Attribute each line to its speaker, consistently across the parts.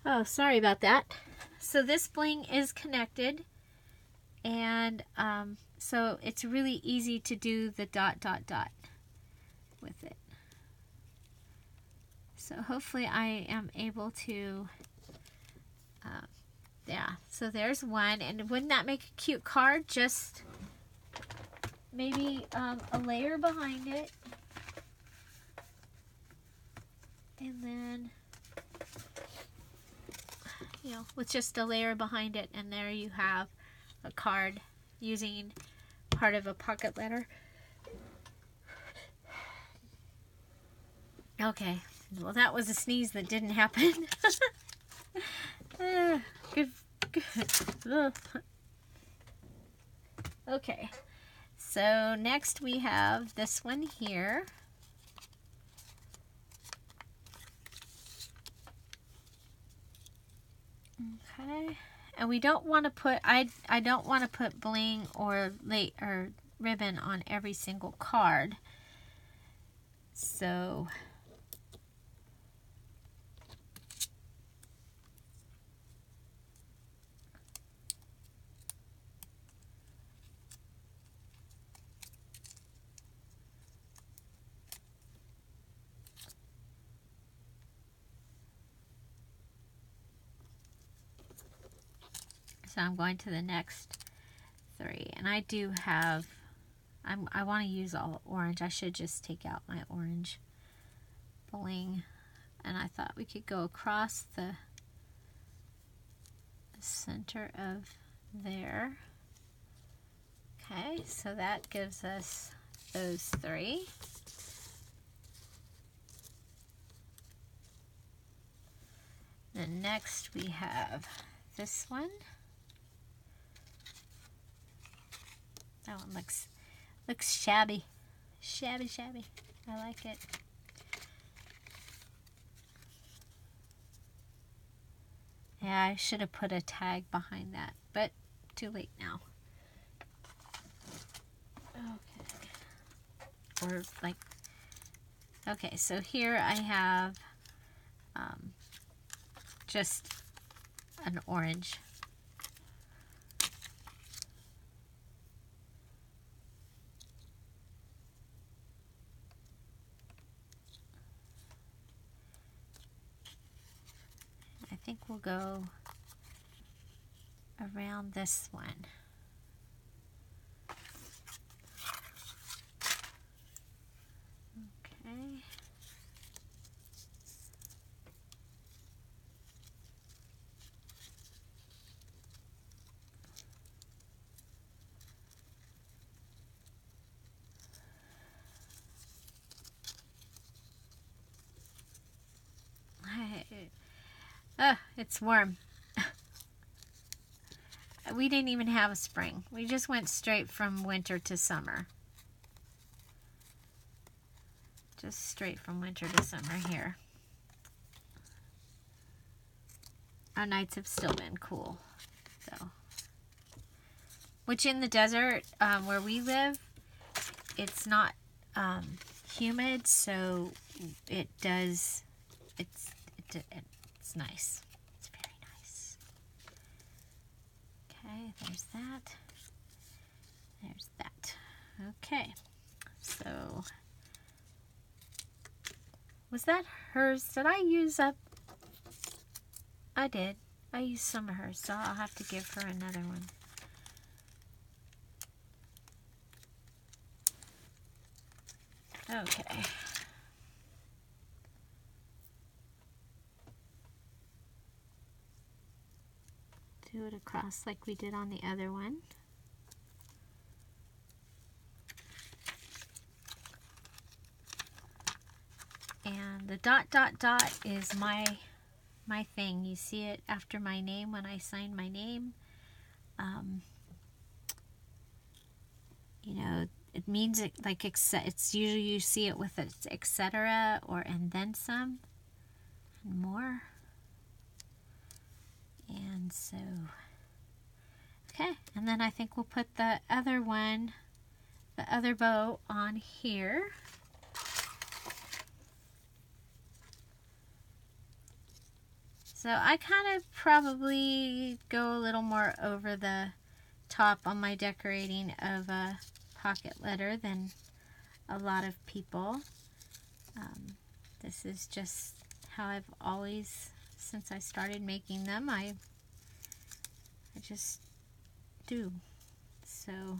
Speaker 1: Oh, sorry about that. So this bling is connected, and so it's really easy to do the dot dot dot with it. So hopefully I am able to, yeah, so there's one. And wouldn't that make a cute card? Just maybe a layer behind it. And then, you know, with just a layer behind it, and there you have a card using part of a pocket letter. Okay, well that was a sneeze that didn't happen. Good. Okay, so next we have this one here. Okay, and we don't want to put, I don't want to put bling or ribbon on every single card. So I'm going to the next three, and I do have, I want to use all orange. I should just take out my orange bling, and I thought we could go across the center of there. Okay, so that gives us those three. Then next we have this one. That one looks shabby. Shabby. I like it. Yeah, I should have put a tag behind that, but too late now. Okay. Or like, okay, so here I have just an orange. I think we'll go around this one. Okay. It's warm. We didn't even have a spring. We just went straight from winter to summer. Just straight from winter to summer here. Our nights have still been cool, so. Which in the desert where we live, it's not humid, so it's nice. It's very nice. Okay, there's that. There's that. Okay, so was that hers? Did I use up? I did. I used some of hers, so I'll have to give her another one. Okay. Do it across like we did on the other one. And the dot dot dot is my thing. You see it after my name when I sign my name. You know, it means it like it's usually you see it with it's etc. or and then some and more. And so, okay, and then I think we'll put the other one, the other bow on here. So I kind of probably go a little more over the top on my decorating of a pocket letter than a lot of people. This is just how I've always, since I started making them, I just do. So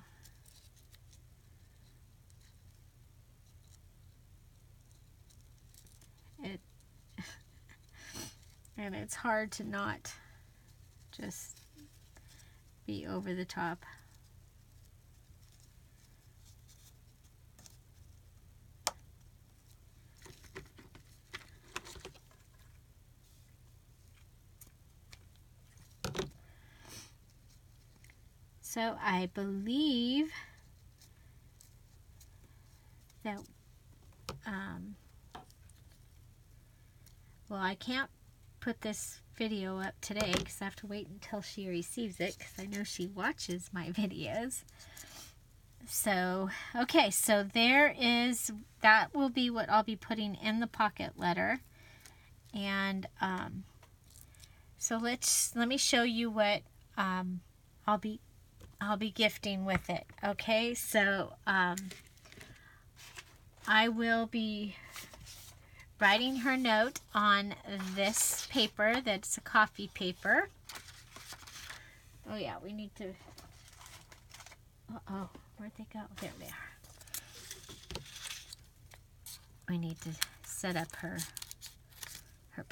Speaker 1: and it's hard to not just be over the top. So I believe that, well, I can't put this video up today because I have to wait until she receives it, because I know she watches my videos. So, okay, so there is, that will be what I'll be putting in the pocket letter. And so let me show you what I'll be gifting with it. Okay, so I will be writing her note on this paper that's a coffee paper. Oh yeah, we need to, uh-oh, where'd they go? There they are. We need to set up her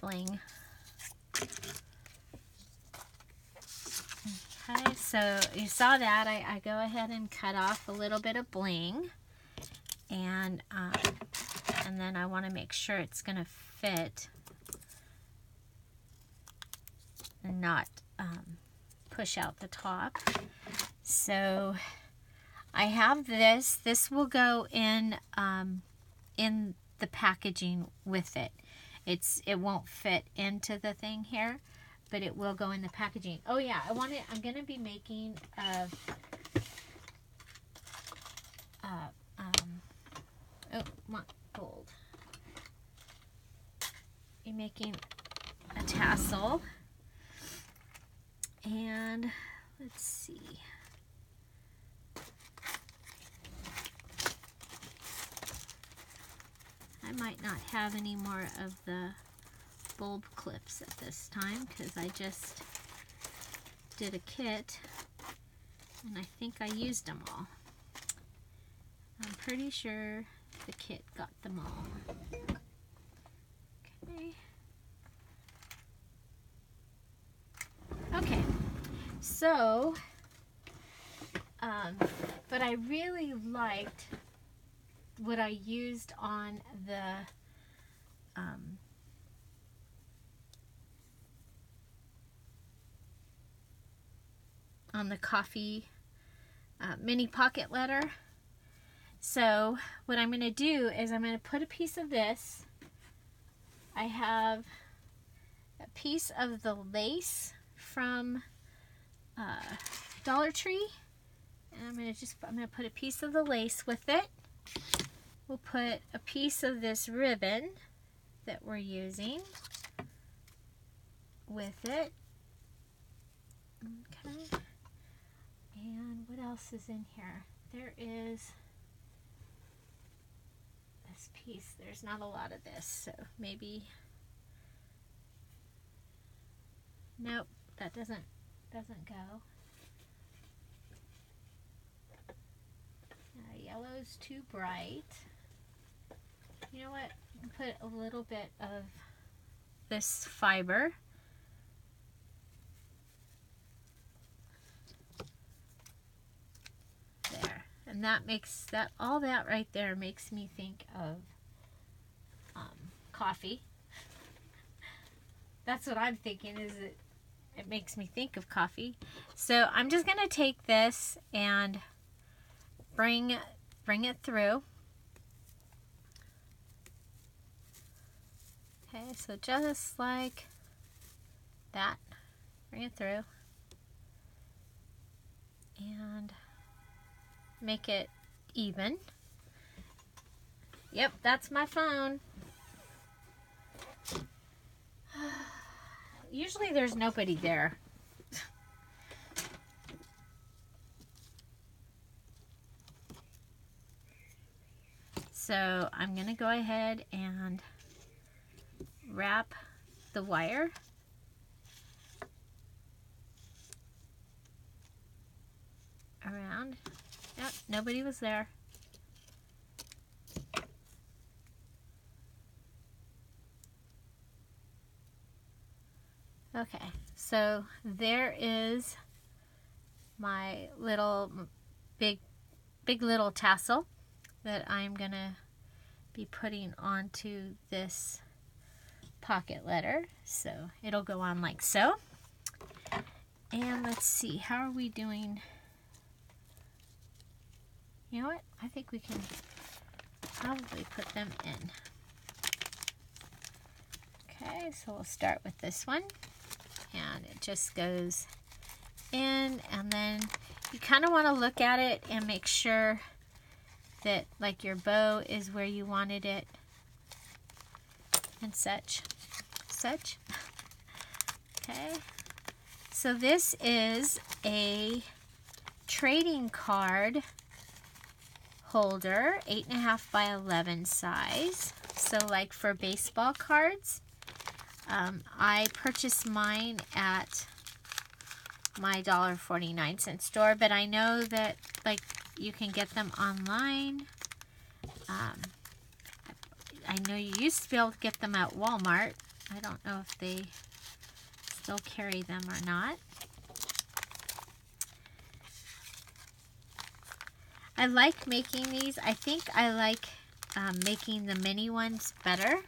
Speaker 1: bling. Okay, so you saw that I go ahead and cut off a little bit of bling, and then I want to make sure it's going to fit and not push out the top. So I have this. This will go in the packaging with it. It won't fit into the thing here, but it will go in the packaging. Oh yeah, I'm going to be making gold. Be making a tassel, and let's see. I might not have any more of the bulb clips at this time because I just did a kit and I think I used them all. I'm pretty sure the kit got them all. Okay. Okay. So, but I really liked what I used on the coffee mini pocket letter. So what I'm going to do is I'm going to put a piece of this. I have a piece of the lace from Dollar Tree, and I'm going to put a piece of the lace with it. We'll put a piece of this ribbon that we're using with it. Okay. And what else is in here? There is this piece. There's not a lot of this, so maybe. Nope, that doesn't go. Yellow's too bright. You know what? Put a little bit of this fiber. There. And that makes that, all that right there makes me think of coffee. That's what I'm thinking, is it makes me think of coffee. So I'm just going to take this and bring it through. Okay, so just like that, bring it through and make it even. Yep, that's my phone. Usually there's nobody there. So I'm going to go ahead and wrap the wire. Around. Yep, nobody was there. Okay, so there is my little big little tassel that I'm gonna be putting onto this pocket letter. So it'll go on like so. And let's see, how are we doing? You know what? I think we can probably put them in. Okay, so we'll start with this one. And it just goes in, and then you kind of want to look at it and make sure that like your bow is where you wanted it and such. Okay, so this is a trading card holder, 8.5 by 11 size. So like for baseball cards. I purchased mine at my $1.49 store, but I know that like you can get them online. I know you used to be able to get them at Walmart. I don't know if they still carry them or not. I like making these. I think I like making the mini ones better.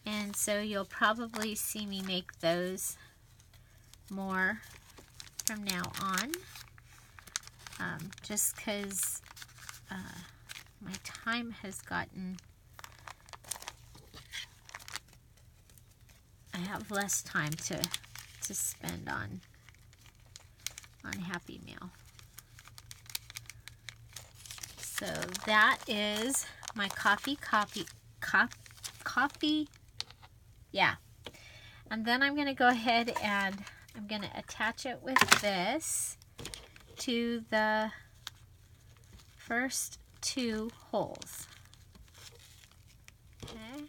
Speaker 1: And so you'll probably see me make those more from now on. Just because my time has gotten... I have less time to spend on Happy Meal. So that is my coffee. Yeah. And then I'm going to go ahead and I'm going to attach it with this to the first two holes. Okay.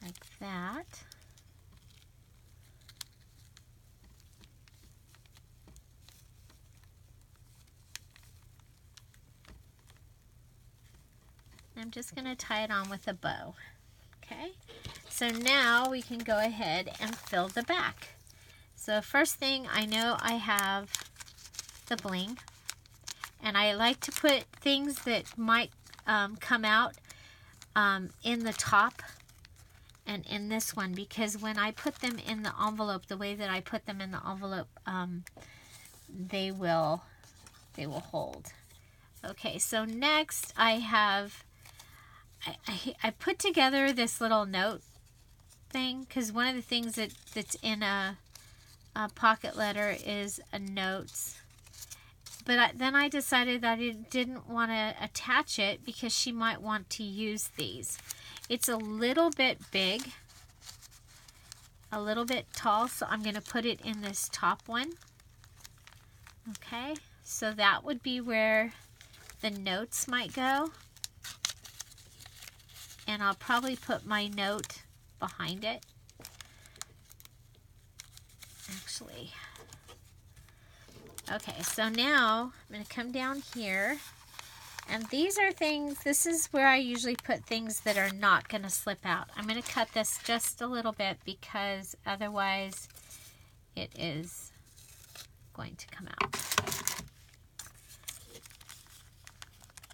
Speaker 1: Like that. I'm just going to tie it on with a bow. Okay, so now we can go ahead and fill the back. So first thing, I know I have the bling, and I like to put things that might come out in the top and in this one, because when I put them in the envelope, the way that I put them in the envelope, they will hold. Okay, so next I have I put together this little note thing, because one of the things that's in a pocket letter is a notes. But then I decided that I didn't want to attach it because she might want to use these. It's a little bit big, a little bit tall, so I'm going to put it in this top one. Okay, so that would be where the notes might go. And I'll probably put my note behind it. Actually. Okay, so now I'm going to come down here. And these are things, this is where I usually put things that are not going to slip out. I'm going to cut this just a little bit because otherwise it is going to come out.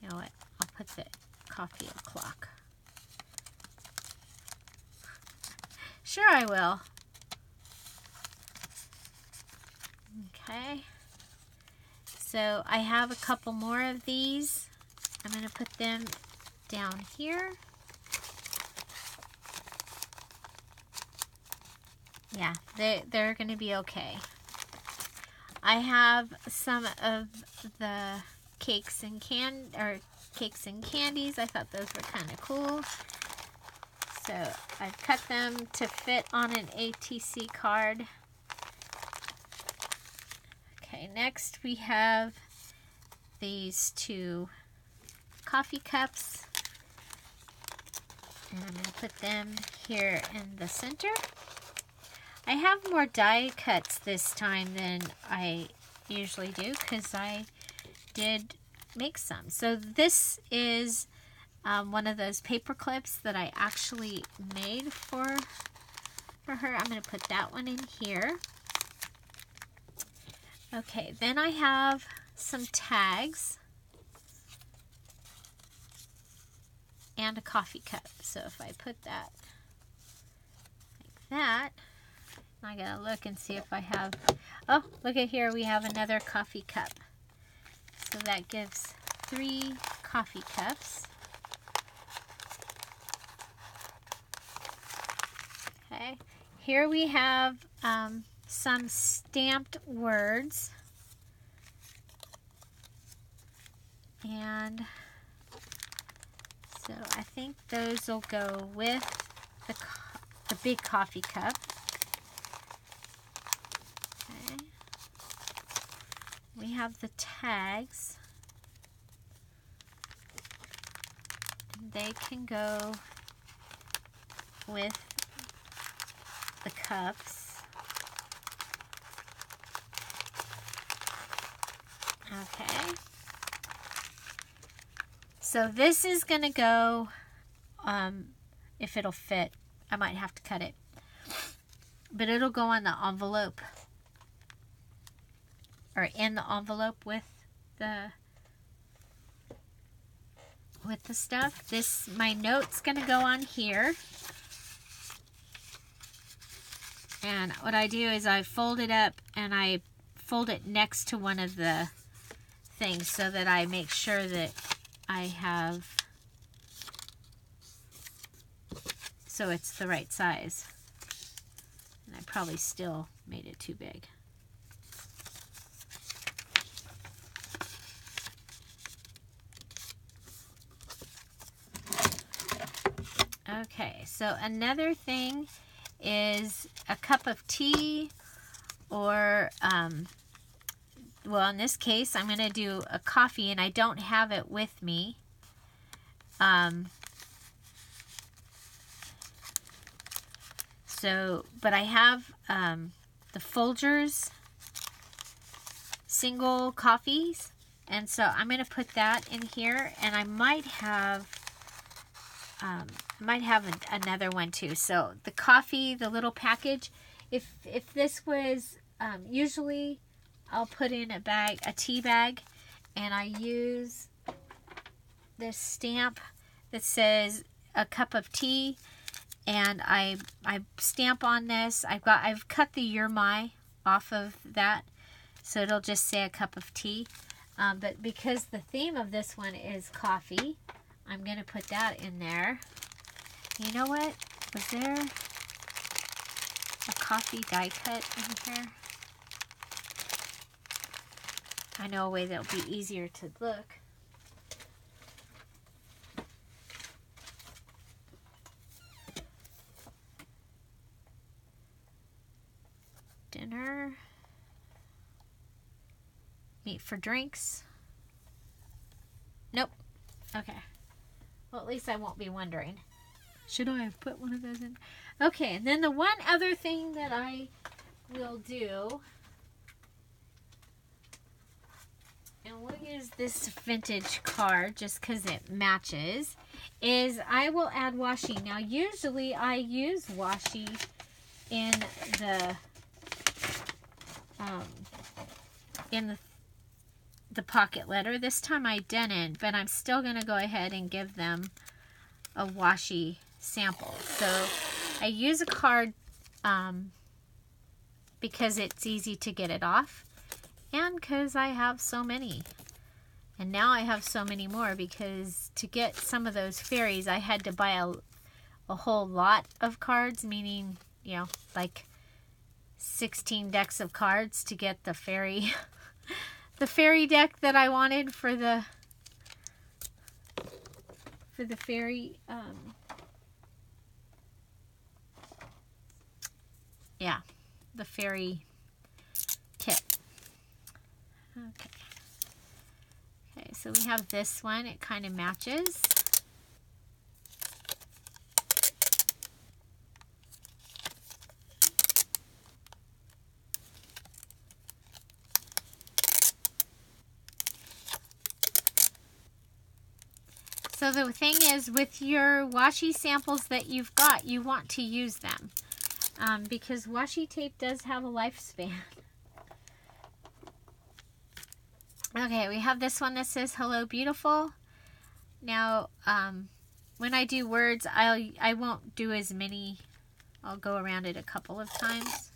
Speaker 1: You know what? I'll put the coffee o'clock. Sure I will. Okay. So I have a couple more of these. I'm going to put them down here. Yeah, they're going to be okay. I have some of the cakes and candies. I thought those were kind of cool. So I've cut them to fit on an ATC card. Okay, next we have these 2 coffee cups. And I'm going to put them here in the center. I have more die cuts this time than I usually do because I did make some. So this is one of those paper clips that I actually made for her. I'm going to put that one in here. Okay, then I have some tags and a coffee cup. So if I put that like that, I gotta look and see if I have, oh, look at here, we have another coffee cup. So that gives 3 coffee cups. Okay, here we have some stamped words. And so I think those will go with the big coffee cup. Okay. We have the tags. And they can go with the cups. Okay. So this is going to go, if it'll fit, I might have to cut it. But it'll go on the envelope. Or in the envelope with the stuff. My note's going to go on here. And what I do is I fold it up and I fold it next to one of the things so that I make sure that I have, so it's the right size. And I probably still made it too big. Okay, so another thing is a cup of tea, or well, in this case I'm going to do a coffee and I don't have it with me. But I have the Folgers single coffees, and so I'm going to put that in here, and I might have another one too. So the coffee, the little package, if this was, usually I'll put in a tea bag, and I use this stamp that says a cup of tea, and I stamp on this. I've cut the You're My off of that, so it'll just say a cup of tea. But because the theme of this one is coffee, I'm going to put that in there. You know what? Was there a coffee die cut in here? I know a way that will be easier to look. Dinner. Meat for drinks. Nope. Okay. Well, at least I won't be wondering. Should I have put one of those in? Okay, and then the one other thing that I will do, and we'll use this vintage card just because it matches, is I will add washi. Now, usually I use washi in the pocket letter. This time I didn't, but I'm still going to go ahead and give them a washi sample. So I use a card because it's easy to get it off, and because I have so many. And now I have so many more because to get some of those fairies I had to buy a whole lot of cards, meaning, you know, like 16 decks of cards to get the fairy the fairy deck that I wanted for the fairy Yeah, the fairy kit. Okay. Okay, so we have this one. It kind of matches. So the thing is, with your washi samples that you've got, you want to use them. Because washi tape does have a lifespan. Okay, we have this one that says, "Hello, beautiful." Now, when I do words, I won't do as many. I'll go around it a couple of times.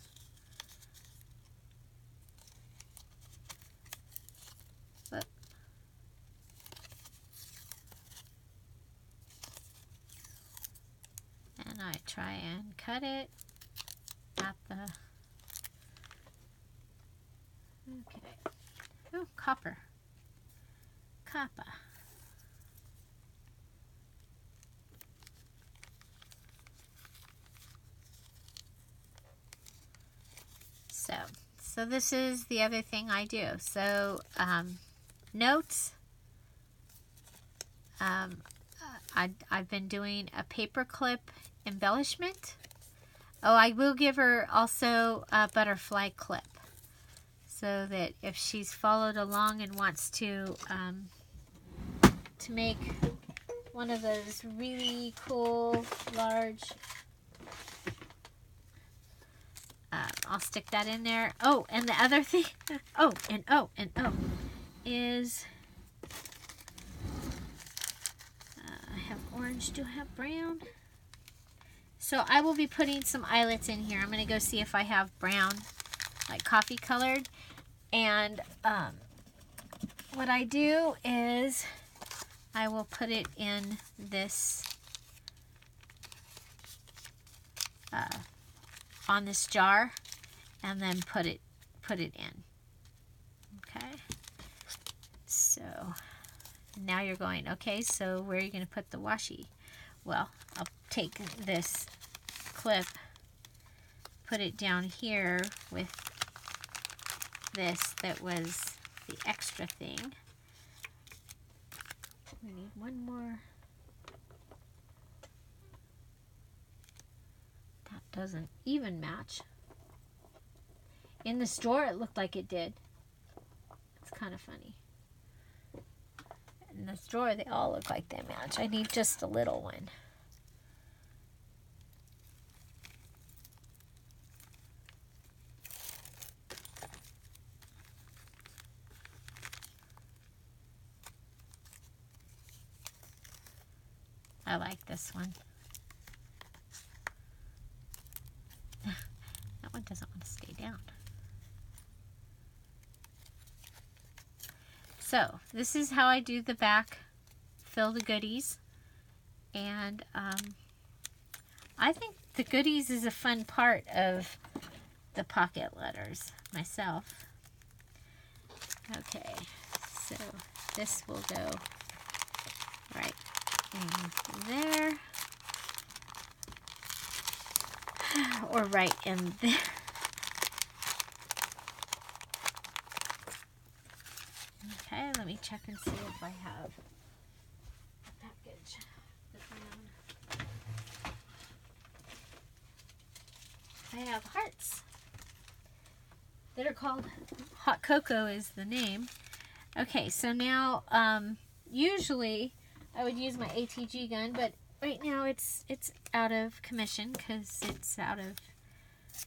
Speaker 1: But and I try and cut it at the... Okay. Oh, copper. Copper. So this is the other thing I do. So, notes. I've been doing a paperclip embellishment. Oh, I will give her also a butterfly clip, so that if she's followed along and wants to make one of those really cool large, I'll stick that in there. Oh, and the other thing, is I have orange. Do I have brown? So I will be putting some eyelets in here. I'm going to go see if I have brown, like coffee colored. And what I do is I will put it in this, on this jar, and then put it in. Okay. So now you're going, okay, so where are you going to put the washi? Well, I'll take this clip, put it down here with this that was the extra thing. We need one more. That doesn't even match. In the store, it looked like it did. It's kind of funny. In the store, they all look like they match. I need just a little one. I like this one. That one doesn't want to stay down. So, this is how I do the back, fill the goodies. And I think the goodies is a fun part of the pocket letters myself. Okay, so this will go right in there, or right in there. Okay, let me check and see if I have a package. The brown. I have hearts that are called Hot Cocoa is the name. Okay, so now usually I would use my ATG gun, but right now it's out of commission because it's out of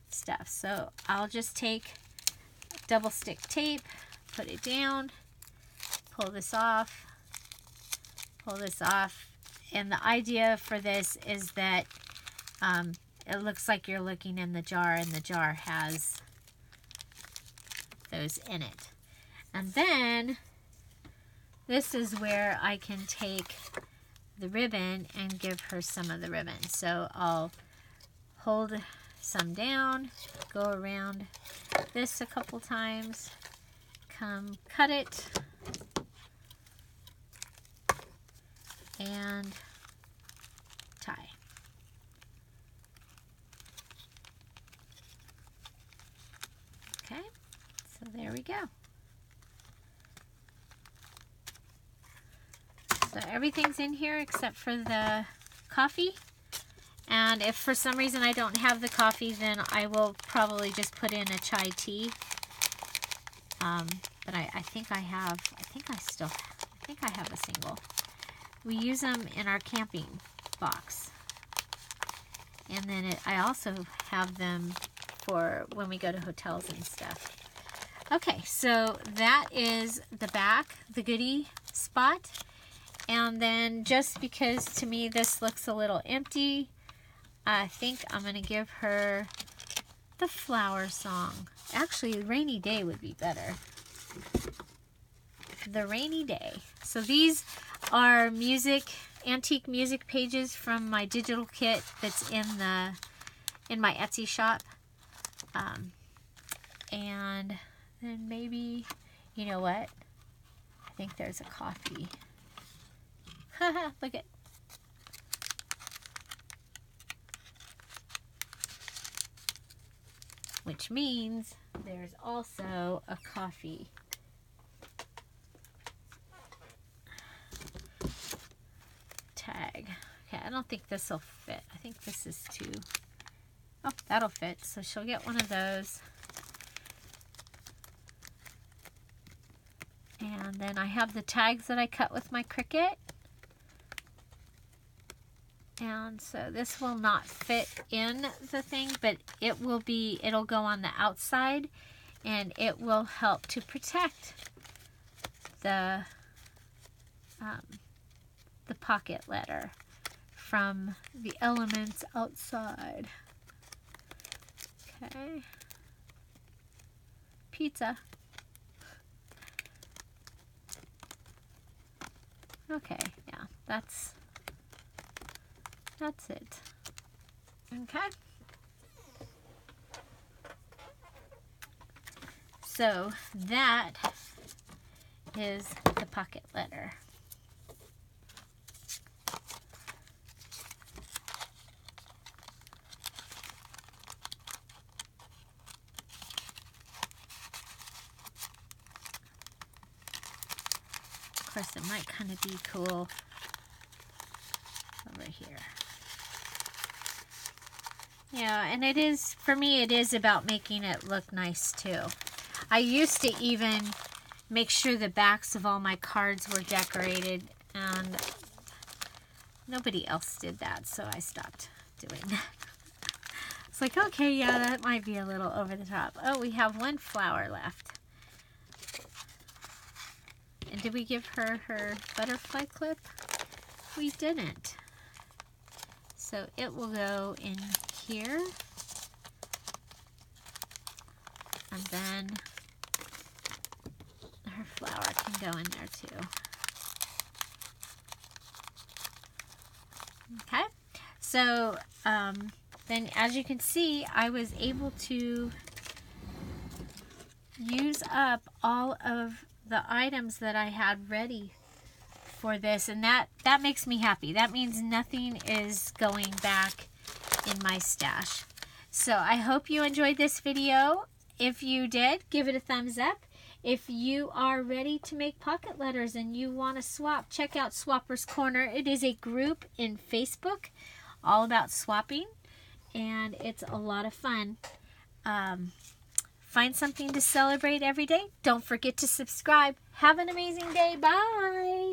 Speaker 1: stuff. So I'll just take double stick tape, put it down, pull this off, and the idea for this is that it looks like you're looking in the jar, and the jar has those in it. And then this is where I can take the ribbon and give her some of the ribbon. So I'll hold some down, go around this a couple times, come cut it, and tie. So there we go. So everything's in here except for the coffee. And if for some reason I don't have the coffee, then I will probably just put in a chai tea. But I think I have a single. We use them in our camping box. And then I also have them for when we go to hotels and stuff. Okay, so that is the back, the goodie spot. And then just because to me this looks a little empty, I think I'm going to give her the flower song. Actually, Rainy Day would be better. The Rainy Day. So these are antique music pages from my digital kit that's in my Etsy shop. And then maybe, you know what? I think there's a coffee. Haha, look at. Which means there's also a coffee. Tag. Okay, I don't think this will fit. I think this is too. Oh, that'll fit. So she'll get one of those. And then I have the tags that I cut with my Cricut. And so this will not fit in the thing, but it'll go on the outside, and it will help to protect the pocket letter from the elements outside. Okay. Pizza. Okay, yeah, that's it. Okay. So that is the pocket letter. Of course, it might kind of be cool over here. Yeah, and it is, for me, it is about making it look nice too. I used to even make sure the backs of all my cards were decorated, and nobody else did that, so I stopped doing that. It's like, okay, yeah, that might be a little over the top. Oh, we have one flower left. And did we give her her butterfly clip? We didn't. So it will go in here. And then her flower can go in there too. Okay. So then as you can see, I was able to use up all of the items that I had ready for this, and that makes me happy. That means nothing is going back in my stash. So I hope you enjoyed this video. If you did, give it a thumbs up. If you are ready to make pocket letters and you want to swap, check out Swapper's Corner. It is a group in Facebook all about swapping, and it's a lot of fun. Find something to celebrate every day. Don't forget to subscribe. Have an amazing day. Bye.